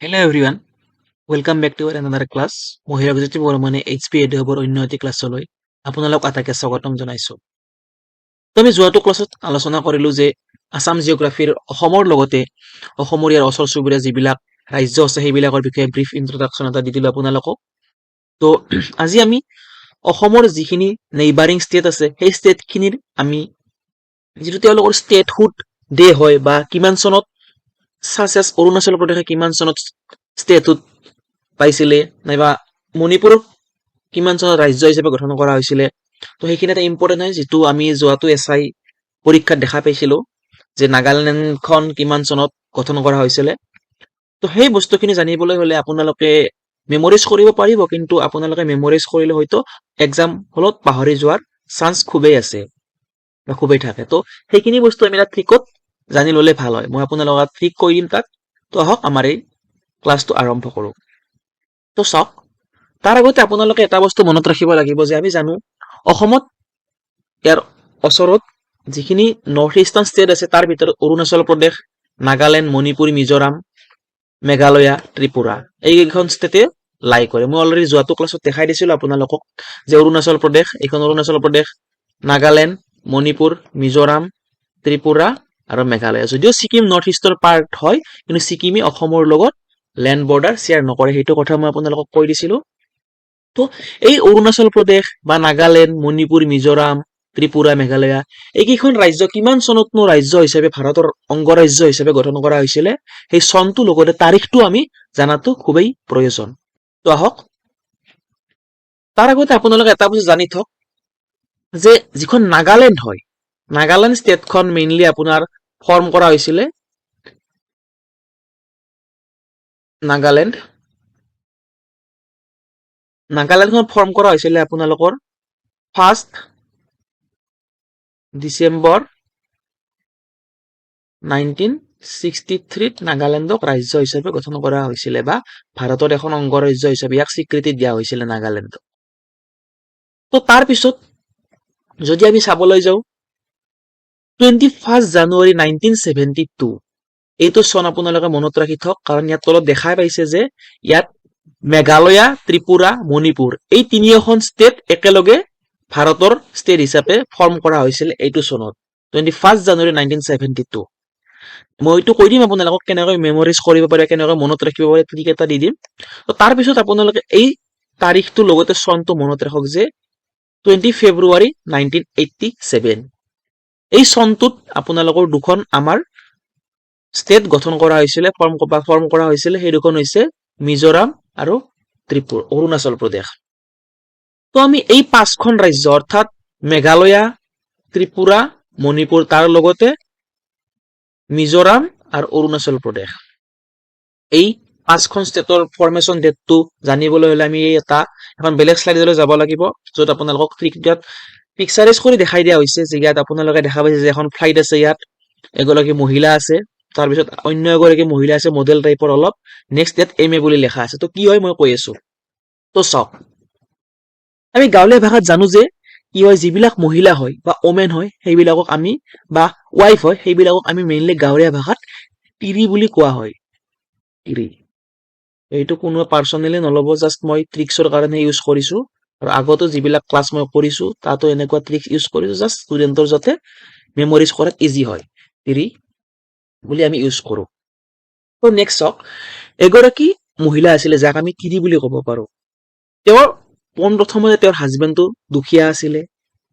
Hello everyone, welcome back to another class. মহিলা BJP বৰ্মনে HP এডহবৰ অন্য এটি ক্লাছলৈ আপোনালোক আটাইকে স্বাগতম জনাইছো। তো আমি যোৱাটো ক্লাছত আলোচনা কৰিলো যে আসাম জিঅগ্ৰাফিৰ অসমৰ লগতে অসমৰ ইয়াৰ ওচৰ চুবুৰীয়া যিবিলাক ৰাজ্য আছে সেইবিলাকৰ বিষয়ে ব্ৰিফ ইন্ট্ৰডাকশ্যন এটা দি দিলো আপোনালোকক। তো আজি আমি অসমৰ যিখিনি নেইবাৰিং ষ্টেট আছে সেই ষ্টেটখিনিৰ আমি যিটো তেওঁলোকৰ ষ্টেটহুড ডে হয় বা কিমান চনত সাচেছ অৰুণাচল প্ৰদেশে কিমান চনত ষ্টেটহুড পাইছিলে নাইবা মণিপুৰ কিমান চনত ৰাজ্য হিচাপে গঠন কৰা হৈছিলে, তো সেইখিনি এটা ইম্পৰ্টেণ্ট হয় যিটো আমি যোৱাটো এছআই পৰীক্ষাত দেখা পাইছিলো যে নাগালেণ্ডখন কিমান চনত গঠন কৰা হৈছিলে। তো সেই বস্তুখিনি জানিবলৈ হলে আপোনালোকে মেমৰিজ কৰিব পাৰিব, কিন্তু আপোনালোকে মেমৰিজ কৰিলে হয়তো এক্সাম হলত পাহৰি যোৱাৰ চান্স খুবেই আছে বা খুবেই থাকে। তো সেইখিনি বস্তু আমি এটা ট্ৰিকত জানি ললে ভাল হয়। মই আপোনালোকক ট্ৰিক কৈ দিম তাত। তো আহক আমাৰ এই ক্লাছটো আৰম্ভ কৰো। তো চাওক, তাৰ আগতে আপোনালোকে এটা বস্তু মনত ৰাখিব লাগিব যে আমি জানো অসমত ইয়াৰ ওচৰত যিখিনি নৰ্থ ইষ্টাৰ্ণ ষ্টেট আছে তাৰ ভিতৰত অৰুণাচল প্ৰদেশ, নাগালেণ্ড, মণিপুৰ, মিজোৰাম, মেঘালয়া, ত্ৰিপুৰা এইকেইখন ষ্টেটে লাই কৰে। মই অলৰেডি যোৱাটো ক্লাছত দেখাই দিছিলো আপোনালোকক যে অৰুণাচল প্ৰদেশ, এইখন অৰুণাচল প্ৰদেশ, নাগালেণ্ড, মণিপুৰ, মিজোৰাম, ত্ৰিপুৰা আৰু মেঘালয়। যদিও ছিকিম নৰ্থ ইষ্টৰ পাৰ্ট হয়, কিন্তু ছিকিমে অসমৰ লগত লেণ্ড বৰ্ডাৰ শ্বেয়াৰ নকৰে, সেইটো কথা মই আপোনালোকক কৈ দিছিলো। তো এই অৰুণাচল প্ৰদেশ বা নাগালেণ্ড, মণিপুৰ, মিজোৰাম, ত্ৰিপুৰা, মেঘালয়া এইকেইখন ৰাজ্য কিমান চনতনো ৰাজ্য হিচাপে ভাৰতৰ অংগৰাজ্য হিচাপে গঠন কৰা হৈছিলে সেই চনটো লগতে তাৰিখটো আমি জানাটো খুবেই প্ৰয়োজন। তো আহক, তাৰ আগতে আপোনালোকে এটা বস্তু জানি থওক যে যিখন নাগালেণ্ড হয়, নাগালেণ্ড ষ্টেটখন মেইনলি আপোনাৰ ফৰ্ম কৰা হৈছিলে নাগালেণ্ডখন ফৰ্ম কৰা হৈছিলে আপোনালোকৰ 1 ডিচেম্বৰ 1963 নাগালেণ্ডক ৰাজ্য হিচাপে গঠন কৰা হৈছিলে বা ভাৰতৰ এখন অংগৰাজ্য হিচাপে ইয়াক স্বীকৃতি দিয়া হৈছিলে নাগালেণ্ডক। তো তাৰ পিছত যদি আমি চাবলৈ যাওঁ 21 জানুৱাৰী 1972 এইটো চন আপোনালোকে মনত ৰাখি থওক, কাৰণ ইয়াত তলত দেখাই পাইছে যে ইয়াত মেঘালয়া, ত্ৰিপুৰা, মণিপুৰ এই তিনিওখন ষ্টেট একেলগে ভাৰতৰ ষ্টেট হিচাপে ফৰ্ম কৰা হৈছিল এইটো চনত 21 জানুৱাৰী 1972। মই এইটো কৈ দিম আপোনালোকক কেনেকৈ মেমৰিজ কৰিব পাৰে, কেনেকৈ মনত ৰাখিব পাৰে, ট্ৰিক এটা দি দিম। তো তাৰপিছত আপোনালোকে এই তাৰিখটোৰ লগতে চনটো মনত ৰাখক যে 20 ফেব্ৰুৱাৰী 1987 এই চনটোত আপোনালোকৰ দুখন আমাৰ ষ্টেট গঠন কৰা হৈছিলে, ফৰ্ম কৰা হৈছিলে। সেই দুখন হৈছে মিজোৰাম আৰু ত্ৰিপুৰা, অৰুণাচল প্ৰদেশ। তো আমি এই পাঁচখন ৰাজ্য অৰ্থাৎ মেঘালয়া, ত্ৰিপুৰা, মণিপুৰ তাৰ লগতে মিজোৰাম আৰু অৰুণাচল প্ৰদেশ এই পাঁচখন ষ্টেটৰ ফৰ্মেশ্যন ডেটটো জানিবলৈ হলে আমি এটা এখন বেলেগ শ্লাইডলৈ যাব লাগিব, য'ত আপোনালোকক পিকচাৰাইজ কৰি দেখাই দিয়া হৈছে যে ইয়াত আপোনালোকে দেখা পাইছে যে এখন ফ্লাইট আছে, ইয়াত এগৰাকী মহিলা আছে, তাৰপিছত অন্য এগৰাকী মহিলা আছে মডেল টাইপৰ অলপ, নেক্সট ইয়াত এম এ বুলি লেখা আছে। তো কি হয় মই কৈ আছো। তো চাওক, আমি গাঁৱলীয়া ভাষাত জানো যে কি হয়, যিবিলাক মহিলা হয় বা ওমেন হয় সেইবিলাকক আমি বা ৱাইফ হয় সেইবিলাকক আমি মেইনলি গাঁৱলীয়া ভাষাত তিৰি বুলি কোৱা হয়। তিৰি, এইটো কোনো পাৰ্চনেলি নল'ব, জাষ্ট মই ট্ৰিক্সৰ কাৰণে ইউজ কৰিছো, আৰু আগতো যিবিলাক ক্লাছ মই কৰিছো তাতো এনেকুৱা ট্ৰিক্স ইউজ কৰিছো, জাষ্ট ষ্টুডেণ্টৰ যাতে মেমৰিজ কৰাত ইজি হয়, তিৰি বুলি আমি ইউজ কৰো। তো নেক্সট চাওক, এগৰাকী মহিলা আছিলে যাক আমি তিৰি বুলি ক'ব পাৰো। তেওঁৰ পোনপ্ৰথমতে তেওঁৰ হাজবেণ্ডটো দুখীয়া আছিলে,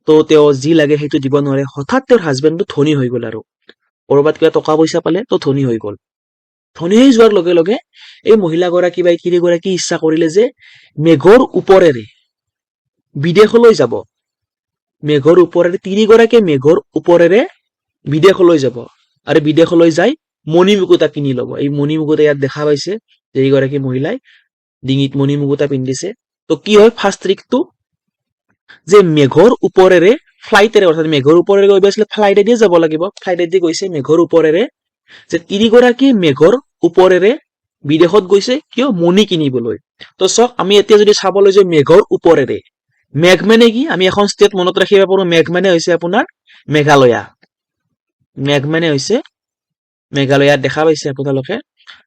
তো তেওঁ যি লাগে সেইটো দিব নোৱাৰে। হঠাৎ তেওঁৰ হাজবেণ্ডটো ধনী হৈ গ'ল, আৰু ক'ৰবাত কিবা টকা পইচা পালে তো ধনী হৈ গ'ল। ধনী হৈ যোৱাৰ লগে লগে এই মহিলাগৰাকী বা তিৰিগৰাকী ইচ্ছা কৰিলে যে মেঘৰ ওপৰেৰে বিদেশলৈ যাব। মেঘৰ ওপৰেৰে তিৰিগৰাকীয়ে মেঘৰ ওপৰেৰে বিদেশলৈ যাব, আৰু বিদেশলৈ যাই মণিমুকুতা কিনি ল'ব। এই মণিমুকুতা ইয়াত দেখা পাইছে যে এইগৰাকী মহিলাই ডিঙিত মণিমুকুতা পিন্ধিছে। তো কি হয়, ফাৰ্ষ্ট ট্ৰিকটো যে মেঘৰ ওপৰেৰে ফ্লাইটেৰে, অৰ্থাৎ মেঘৰ ওপৰেৰে গৈ পাইছিলে ফ্লাইটেদি যাব লাগিব, ফ্লাইটেদি গৈছে মেঘৰ ওপৰেৰে, যে তিৰিগৰাকী মেঘৰ ওপৰেৰে বিদেশত গৈছে কিয়, মণি কিনিবলৈ। তো চাওক, আমি এতিয়া যদি চাবলৈ যাওঁ মেঘৰ ওপৰেৰে, মেঘ মানে কি, আমি এখন ষ্টেট মনত ৰাখিব পাৰো, মেঘ মানে হৈছে আপোনাৰ মেঘালয়া। মেঘ মানে হৈছে মেঘালয়াত দেখা পাইছে আপোনালোকে,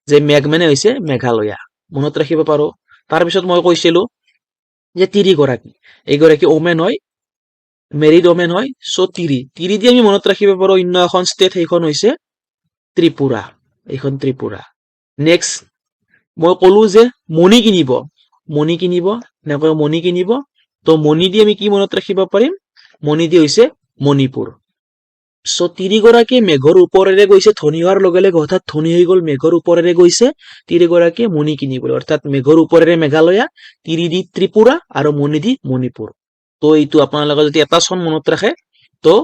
যে মেঘ মানে হৈছে মেঘালয়া মনত ৰাখিব পাৰো তাৰপিছত মই কৈছিলো যে তিৰিগৰাকী এইগৰাকী ওমেন হয় মেৰিড ওমেন হয় চ' তিৰি দি আমি মনত ৰাখিব পাৰো অন্য এখন ষ্টেট সেইখন হৈছে ত্ৰিপুৰা এইখন ত্ৰিপুৰা নেক্সট মই কলো যে মণি কিনিব এনেকৈ মণি কিনিব তো মণি দি আমি কি মনত ৰাখিব পাৰিম মণি দি হৈছে মণিপুৰ চ' তিৰিগৰাকীয়ে মেঘৰ ওপৰেৰে গৈছে ধনী হোৱাৰ লগে লগে হঠাৎ ধনী হৈ গল মেঘৰ ওপৰেৰে গৈছে তিৰিগৰাকীয়ে মণি কিনিবলৈ অৰ্থাৎ মেঘৰ ওপৰেৰে মেঘালয়া তিৰি দি ত্ৰিপুৰা আৰু মণি দি মণিপুৰ তো এইটো আপোনালোকে যদি এটা চন মনত ৰাখে তো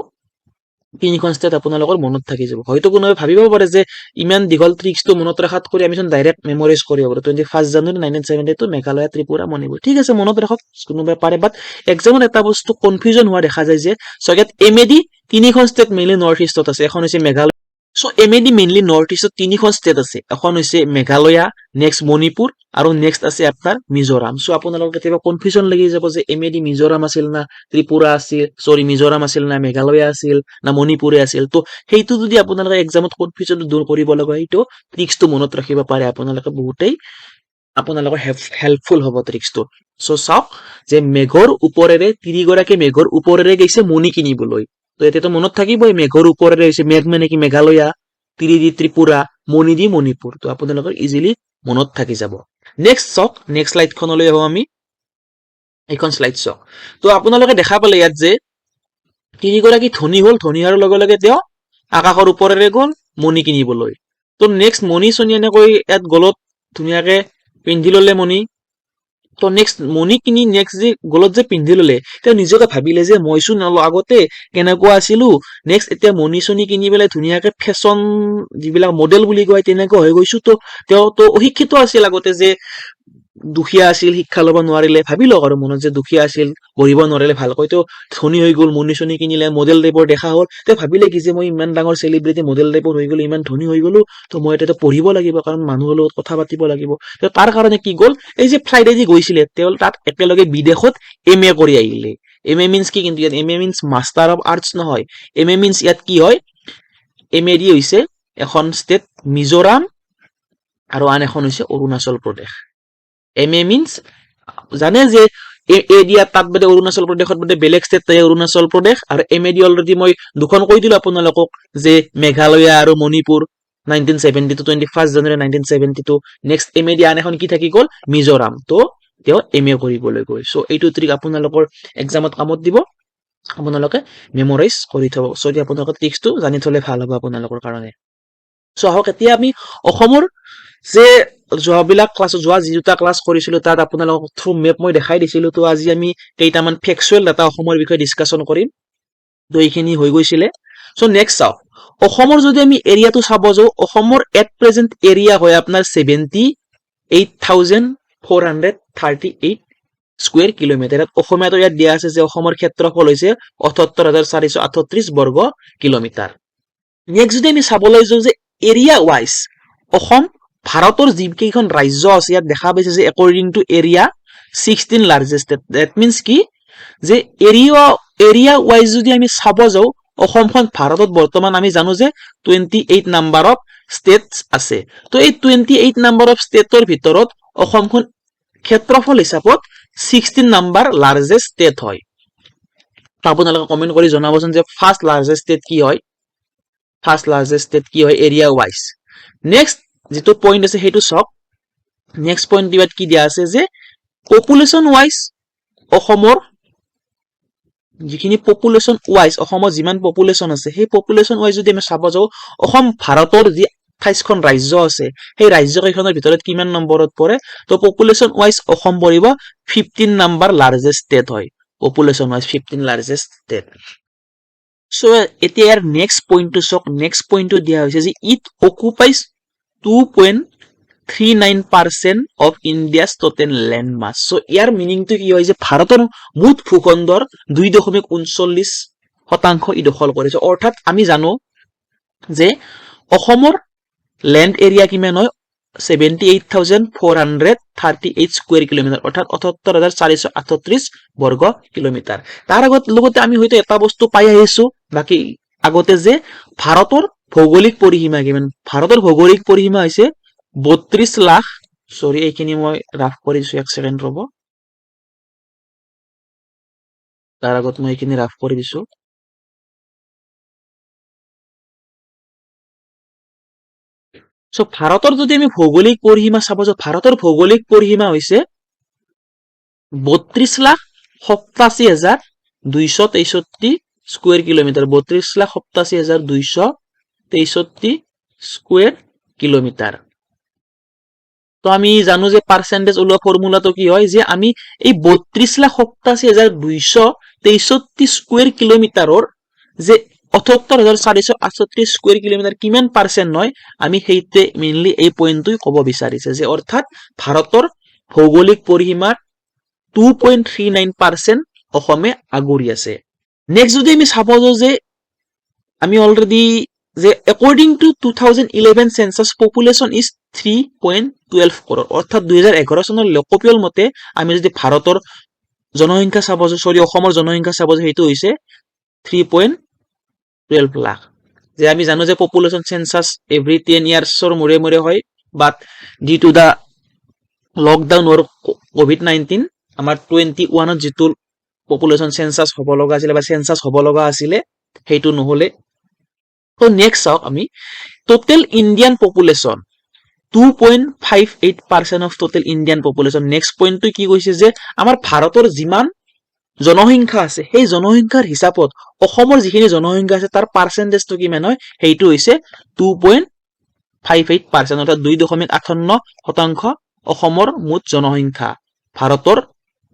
তিনিখন ষ্টেট আপোনালোকৰ মনত থাকি যাব হয়তো কোনোবাই ভাবিব পাৰে যে ইমান দীঘল ট্ৰিক্সটো মনত ৰখাত কৰি আমি ডাইৰেক্ট মেমৰাইজ কৰিব পাৰো 21 জানুৱাৰী 1972 মেঘালয় ত্ৰিপুৰা মণিপুৰ ঠিক আছে মনত ৰাখক কোনোবাই পাৰে বাট এক্সামত এটা বস্তু কনফিউজন হোৱা দেখা যায় যে সো ইয়াত এমএডি তিনিখন ষ্টেট মেইনলি নৰ্থ ইষ্টত আছে এখন হৈছে মেঘালয় সো এমএডি মেইনলি নৰ্থ ইষ্টত তিনিখন ষ্টেট আছে এখন হৈছে মেঘালয়া নেক্সট মণিপুৰ আৰু নেক্সট আছে আপোনাৰ মিজোৰাম সো আপোনালোকৰ কেতিয়াবা কনফিউজন লাগি যাব যে এমএডি মিজোৰাম আছিল না ত্ৰিপুৰা আছিল সৰি মিজোৰাম আছিল না মেঘালয়া আছিল না মণিপুৰে আছিল তো সেইটো যদি আপোনালোকে এক্সামত কনফিউজন দূৰ কৰিব লগা সেইটো ট্ৰিক্সটো মনত ৰাখিব পাৰে আপোনালোকে বহুতেই আপোনালোকৰ হেল্পফুল হ'ব ট্ৰিক্সটো সো চাওক যে মেঘৰ ওপৰেৰে তিৰিগৰাকী মেঘৰ ওপৰেৰে গৈছে মণি কিনিবলৈ তো এতিয়াতো মনত থাকিবই মেঘৰ ওপৰেৰে হৈছে মেঘ মানে কি মেঘালয়া তিৰি দি ত্ৰিপুৰা মণি দি মণিপুৰ তো আপোনালোকৰ ইজিলি মনত থাকি যাব নেক্সট চাওক নেক্সট স্লাইডখনলৈ আহো আমি এইখন স্লাইড চাওক তো আপোনালোকে দেখা পালে ইয়াত যে তিনিগৰাকী ধনী হল ধনী হোৱাৰ লগে লগে তেওঁ আকাশৰ ওপৰেৰে গল মণি কিনিবলৈ তো নেক্সট মণি চনি এনেকৈ ইয়াত গলত ধুনীয়াকে পিন্ধি ললে মণি তো নেক্সট মণি কিনি নেক্সট যে গলত যে পিন্ধি ললে তেওঁ নিজকে ভাবিলে যে মইচোন আগতে কেনেকুৱা আছিলো নেক্সট এতিয়া মণি চনি কিনি পেলাই ধুনীয়াকে ফেশ্বন যিবিলাক মডেল বুলি কয় তেনেকুৱা হৈ গৈছো তো তেওঁ তো অশিক্ষিত আছিল আগতে যে দুখীয়া আছিল শিক্ষা ল'ব নোৱাৰিলে ভাবি লওক আৰু মনত যে দুখীয়া আছিল পঢ়িব নোৱাৰিলে ভালকৈ তো ধনী হৈ গল মণি চনি কিনিলে মডেল টাইপৰ দেখা হল তেওঁ ভাবিলে কি যে মই ইমান ডাঙৰ চেলিব্ৰিটি মডেল টাইপৰ হৈ গলো ইমান ধনী হৈ গলো তো মই এতিয়া পঢ়িব লাগিব কাৰণ মানুহৰ লগত কথা পাতিব লাগিব তো তাৰ কাৰণে কি গল এই যে ফ্লাইটেদি গৈছিলে তেওঁ তাত একেলগে বিদেশত এমএ কৰি আহিলে এমএ মিন্স কি কিন্তু ইয়াত MA means master of arts নহয় এমএ মিন্স ইয়াত কি হয় এমএ দি হৈছে এখন ষ্টেট মিজোৰাম আৰু আন এখন হৈছে অৰুণাচল প্ৰদেশ এমএ মিন্স জানে যে এ দিয়া তাত বাদে অৰুণাচল প্ৰদেশত বাদে বেলেগ ষ্টেট থাকে অৰুণাচল প্ৰদেশ আৰু এমএ দি অলৰেডি মই দুখন কৈ দিলো আপোনালোকক যে মেঘালয়া আৰু মণিপুৰ 1972 21 জানুৱাৰী 1972 নেক্সট এমএ দি আন এখন কি থাকি গল মিজোৰাম তো তেওঁ এমএ কৰিবলৈ গৈ সো এইটো ট্ৰিক আপোনালোকৰ এক্সামত কামত দিব আপোনালোকে মেমৰাইজ কৰি থব সো আপোনালোকৰ ট্ৰিক্সটো জানি থলে ভাল হ'ব আপোনালোকৰ কাৰণে সো আহক এতিয়া আমি অসমৰ যে যোৱাবিলাক ক্লাছ যি দুটা ক্লাছ কৰিছিলো তাত আপোনালোকক থ্ৰু মেপ মই দেখাই দিছিলো তো আজি আমি কেইটামান ফেক্সুৱেল ডাটা অসমৰ বিষয়ে ডিছকাশ্যন কৰিম তো এইখিনি হৈ গৈছিলে সো নেক্সট চাওক অসমৰ যদি আমি এৰিয়াটো চাব যাওঁ অসমৰ এট প্ৰেজেন্ট এৰিয়া হয় আপোনাৰ 78,438 স্কুৱেৰ কিলোমিটাৰ অসমীয়াটো ইয়াত দিয়া আছে যে অসমৰ ক্ষেত্ৰফল হৈছে 78,438 বৰ্গ কিলোমিটাৰ নেক্সট যদি আমি চাবলৈ যাওঁ যে এৰিয়া ৱাইজ অসম ভাৰতৰ যিকেইখন ৰাজ্য আছে ইয়াত দেখা পাইছে যে according to area 16 largest that means কি যে এৰিয়া ৱাইজ যদি আমি চাব যাওঁ অসমখন ভাৰতত বৰ্তমান আমি জানো যে 28 নাম্বাৰ অফ ষ্টেটছ আছে তো এই 28 নাম্বাৰ অফ ষ্টেটৰ ভিতৰত অসমখন ক্ষেত্ৰফল হিচাপত 16 নাম্বাৰ লাৰ্জেষ্ট ষ্টেট হয় আপোনালোকে কমেন্ট কৰি জনাবচোন যে ফাৰ্ষ্ট লাৰ্জেষ্ট ষ্টেট কি হয় এৰিয়া ৱাইজ নেক্সট যেটো পইণ্ট আছে হেতু সক নেক্সট পইণ্ট দিবাত কি দিয়া আছে যে পপুলেশন ৱাইজ অসমৰ যিখিনি পপুলেশন ৱাইজ অসমৰ যিমান পপুলেশন আছে সেই পপুলেশন ৱাইজ যদি আমি চাব যাও অসম ভাৰতৰ যি 28খন ৰাজ্য আছে সেই ৰাজ্যকেইখনৰ ভিতৰত কিমান নম্বৰত পৰে তো পপুলেশন ৱাইজ অসম পৰিব 15 নাম্বাৰ লাৰ্জেষ্ট ষ্টেট হয় population wise 15 largest state so এতিয়া ইয়াৰ নেক্সট পইণ্টটো সক নেক্সট পইণ্টটো দিয়া হৈছে যে it অকুপাইজ 2.39% of India's total land mass. So, year meaning টো কি হয় যে ভাৰতৰ মুঠ ভূখণ্ডৰ 2.39% ই দখল কৰিছে অৰ্থাৎ আমি জানো যে অসমৰ ল্যান্ড এৰিয়া কিমান হয় 78,438 স্কয়াৰ কিলোমিটাৰ অৰ্থাৎ 78,438 বৰ্গ কিলোমিটাৰ তাৰ লগতে আমি হয়তো এটা বস্তু পাই আহিছো বাকি আগতে যে ভাৰতৰ ভৌগোলিক পৰিসীমা কিমান ভাৰতৰ ভৌগোলিক পৰিসীমা হৈছে 32 লাখ সৰি এইখিনি মই ৰাফ কৰি দিছো 1 সেকেন্ড ৰব তাৰ আগত মই এইখিনি ৰাফ কৰি দিছো সো ভাৰতৰ যদি আমি ভৌগোলিক পৰিসীমা চাব যাওঁ ভাৰতৰ ভৌগোলিক পৰিসীমা হৈছে 32,87,263 স্কয়াৰ কিলোমিটাৰ 32,87,263 স্কয়াৰ কিলোমিটাৰ তো আমি জানো যে পাৰ্সেন্টেজ ওলোৱা ফৰ্মুলাটো কি হয় যে আমি এই 32,87,263 স্কয়াৰ কিলোমিটাৰৰ যে 78,438 স্কয়াৰ কিলোমিটাৰ কিমান পাৰ্সেন্ট হয় আমি সেইতে মেইনলি এই পয়েন্টটো ক'ব বিচাৰিছে যে অৰ্থাৎ ভাৰতৰ ভৌগোলিক পৰিসীমাৰ 2.39% অসমে আগুৰি আছে নেক্সট যদি আমি চাব যাওঁ যে আমি অলৰেডি যে according to 2011 census population is 3.12 crore অৰ্থাৎ 2011 চনৰ লোকপিয়ল মতে আমি যদি ভাৰতৰ জনসংখ্যা চাব যাওঁ সৰি অসমৰ জনসংখ্যা চাব যাওঁ হেতু হৈছে 3.12 লাখ যে আমি জানো যে পপুলেশন সেন্সাস এভরি 10 ইয়াৰ্সৰ মূৰে মূৰে হয় but due to the lockdown or covid আমাৰ 21 ত যেটো পপুলেশন সেন্সাস হ'ব লগা আছিল বা সেন্সাস হ'ব লগা আছিল হেতু নহলে তো নেক্সট চাওক আমি total Indian population 2.58% of total Indian population next point to কি কৈছে যে আমাৰ ভাৰতৰ যিমান জনসংখ্যা আছে সেই জনসংখ্যাৰ হিচাপত অসমৰ যিখিনি জনসংখ্যা আছে তাৰ পাৰ্সেন্টেজটো কিমান হয় হেইটো হৈছে 2.58% অৰ্থাৎ 2.58% অসমৰ মুঠ জনসংখ্যা ভাৰতৰ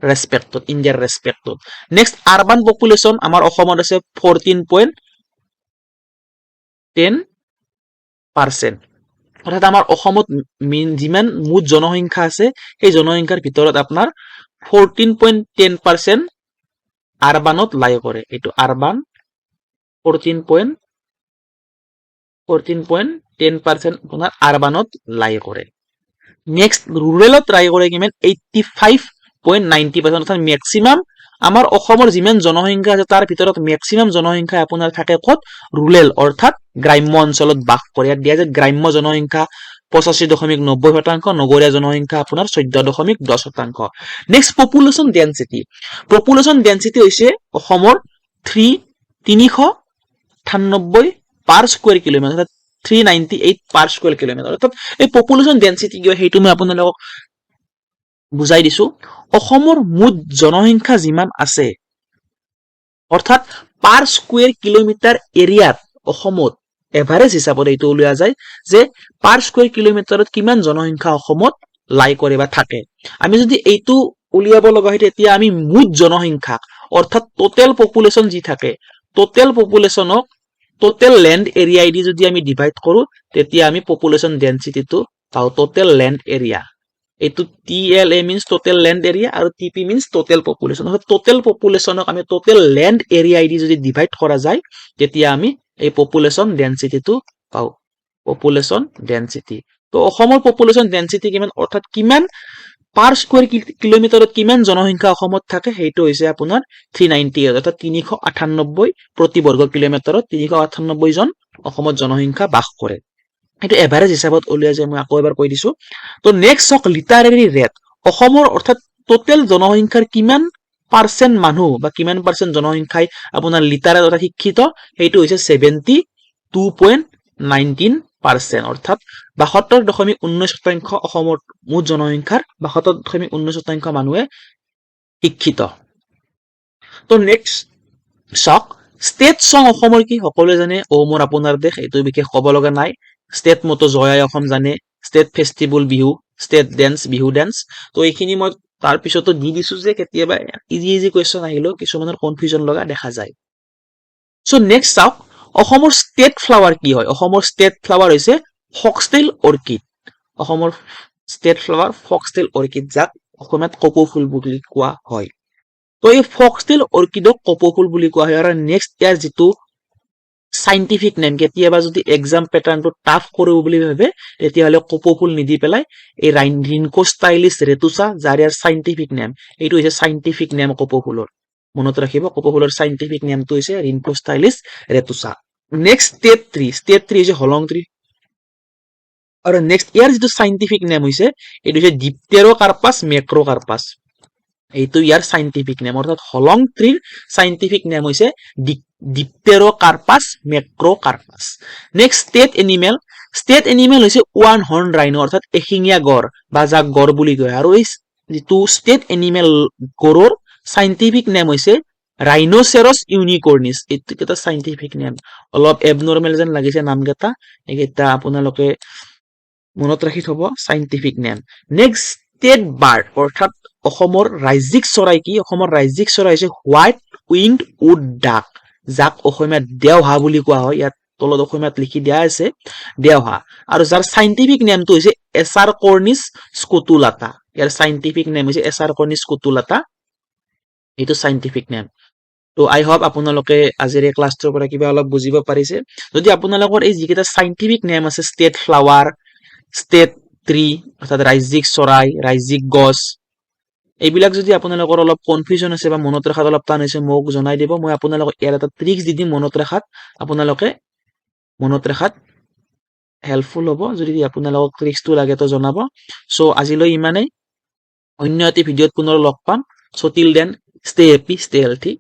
ৰেসপেক্টত ইণ্ডিয়াৰ ৰেসপেক্টত নেক্সট আৰবান পপুলেশন আমাৰ অসমত আছে 14.10% অৰ্থাৎ আমাৰ অসমত যিমান মুঠ জনসংখ্যা আছে সেই জনসংখ্যাৰ ভিতৰত আপোনাৰ 14.10% আৰবানত লাই কৰে এইটো আৰবান 14.10% আপোনাৰ আৰবানত লাই কৰে নেক্সট ৰুৰালত লাই কৰে কিমান 85.90% অৰ্থাৎ ম্যাক্সিমাম আমাৰ অসমৰ যিমান জনসংখ্যা আছে তাৰ ভিতৰত ম্যাক্সিমাম জনসংখ্যা আপোনাৰ থাকে কত ৰুৰাল অৰ্থাৎ গ্ৰাম্য অঞ্চলত বাস কৰে ইয়াত দিয়া যে গ্ৰাম্য জনসংখ্যা 85.90% নগৰীয়া জনসংখ্যা আপোনাৰ 14.10% নেক্সট পপুলেশন ডেন্সিটি হৈছে অসমৰ 398 পাৰ স্কয়াৰ কিলোমিটাৰ অৰ্থাৎ 398 পাৰ স্কয়াৰ কিলোমিটাৰ অৰ্থাৎ এই পপুলেশন ডেন্সিটি কি হেতু মই আপোনালোকক বুজাই দিছো অসমৰ মুঠ জনসংখ্যা যিমান আছে অৰ্থাৎ পাৰ স্কয়াৰ কিলোমিটাৰ এৰিয়াত অসমত এভাৰেজ হিচাপত এইটো উলিয়া যায় যে পাৰ স্কয়াৰ কিলোমিটাৰত কিমান জনসংখ্যা অসমত লাই কৰে বা থাকে আমি যদি এইটো উলিয়াব লগা হয় তেতিয়া আমি মুঠ জনসংখ্যা অৰ্থাৎ টোটাল পপুলেশন যি থাকে টোটাল পপুলেশনক টোটাল ল্যান্ড এৰিয়া দি যদি আমি ডিভাইড কৰো তেতিয়া আমি পপুলেশন ডেন্সিটিটো পাও টোটাল ল্যান্ড এৰিয়া এইটো TLA means total land area আৰু TP means total population অৰ্থাৎ টোটাল পপুলেশনক আমি টোটাল ল্যান্ড এৰিয়া দি যদি ডিভাইড কৰা যায় তেতিয়া আমি এই পপুলেশন ডেন্সিটিটো পাও পপুলেশন ডেন্সিটি তো অসমৰ পপুলেশন ডেন্সিটি কিমান অৰ্থাৎ কিমান পাৰ স্কয়াৰ কিলোমিটাৰত কিমান জনসংখ্যা অসমত থাকে হেইটো হৈছে আপোনাৰ 398 অৰ্থাৎ 398 প্ৰতি বৰ্গ কিলোমিটাৰত 398 জন অসমত জনসংখ্যা বাস কৰে এটো এভাৰেজ হিচাপত উলিয়া যায় মই আকৌ এবাৰ কৈ দিছো তো নেক্সট হক লিটাৰেৰী ৰেট অসমৰ অৰ্থাৎ টোটাল জনসংখ্যাৰ কিমান পাৰ্সেন্ট মানুহ বা কিমান পাৰ্সেন্ট জনসংখ্যাই আপোনাৰ লিটাৰেট অৰ্থাৎ শিক্ষিত হেইটো হৈছে 72.19% অৰ্থাৎ 72.19% অসমৰ মুঠ জনসংখ্যাৰ 72.19% মানুহে শিক্ষিত তো নেক্সট সক স্টেট সং অসমৰ কি সকলোৱে জানে ও মোৰ আপোনাৰ দেশ এইটো বিশেষ ক'ব লগা নাই স্টেট মতো জয়াই অসম জানে state festival Bihu state dance Bihu dance তো এইখিনি মই তাৰ পিছতো দি দিছো যে কেতিয়াবা ইজি কোৱেশ্চন আহিলো কিছুমানৰ কনফিউজন লগা দেখা যায় সো নেক্সট চাওক অসমৰ স্টেট ফ্লাৱাৰ কি হয় অসমৰ স্টেট ফ্লাৱাৰ হৈছে ফক্সটেল অৰ্কিড অসমৰ স্টেট ফ্লাৱাৰ ফক্সটেল অৰ্কিড যাক অসমত কপৌ ফুল বুলি কোৱা হয় তো এই ফক্সটেল অৰ্কিডক কপৌ ফুল বুলি কোৱা হয় আৰু নেক্সট ইয়াৰ যেটো সাইন্টিফিক নেম কেতিয়াবা যদি এক্সাম প্যাটাৰ্নটো টাফ কৰিব বুলি ভাবে তেতিয়া হলে কপৌ ফুল নিদি পেলাই এই ৰিনকো ষ্টাইলিছ ৰেতুসা যাৰ ইয়াৰ সাইন্টিফিক নেম এইটো হৈছে সাইন্টিফিক নেম কপৌ ফুলৰ মনত ৰাখিব কপৌ ফুলৰ সাইন্টিফিক নেমটো হৈছে ৰিনকো ষ্টাইলিছ ৰেতুসা নেক্সট স্টেট ট্ৰি হৈছে হলং ট্ৰি আৰু নেক্সট ইয়াৰ যিটো সাইন্টিফিক নেম হৈছে এইটো হৈছে ডিপটেৰোকাৰ্পাছ মেক্ৰোকাৰ্পাছ এইটো ইয়াৰ সাইন্টিফিক নেম অৰ্থাৎ হলং ট্ৰিৰ সাইন্টিফিক নেম হৈছে ডিপটেৰোকাৰ্পাছ মেক্ৰোকাৰ্পাছ নেক্সট ষ্টেট এনিমেল হৈছে ওৱান হৰ্ন ৰাইনো অৰ্থাৎ এশিঙীয়া গড় বা যাক গড় বুলি কয় আৰু এই যিটো ষ্টেট এনিমেল গড়ৰ সাইন্টিফিক নেম হৈছে ৰাইনোচেৰছ ইউনিকৰ্নিছ এইটো এটা সাইন্টিফিক নেম অলপ এবনৰ্মেল যেন লাগিছে নামকেইটা এইকেইটা আপোনালোকে মনত ৰাখি থব scientific name next state bird অৰ্থাৎ অসমৰ ৰাজ্যিক চৰাই কি অসমৰ ৰাজ্যিক চৰাই হৈছে হোৱাইট উইংড উড ডাক যাক অসমীয়াত দেওহা বুলি কোৱা হয় ইয়াত তলত অসমীয়াত লিখি দিয়া আছে দেওহা আৰু যাৰ সাইন্টিফিক নেমটো হৈছে এছাৰকৰ্নিছ স্কুটুলাটা ইয়াৰ সাইন্টিফিক নেম হৈছে এছাৰকৰ্নিছ স্কুটুলাটা এইটো সাইন্টিফিক নেম তো আই হোপ আপোনালোকে আজিৰ এই ক্লাছটোৰ পৰা কিবা অলপ বুজিব পাৰিছে যদি আপোনালোকৰ এই যিকেইটা সাইন্টিফিক নেম আছে ষ্টেট ফ্লাৱাৰ ষ্টেট ট্ৰি অৰ্থাৎ ৰাজ্যিক চৰাই ৰাজ্যিক গছ এইবিলাক যদি আপোনালোকৰ অলপ কনফিউজন আছে বা মনত ৰখাত অলপ টান হৈছে মোক জনাই দিব মই আপোনালোকক ইয়াৰ এটা ট্ৰিক্স দি দিম মনত ৰখাত হেল্পফুল হ'ব যদি আপোনালোকক ট্ৰিক্সটো লাগে তো জনাব সো আজিলৈ ইমানেই অন্য এটি ভিডিঅ'ত পুনৰ লগ পাম so till then stay happy stay healthy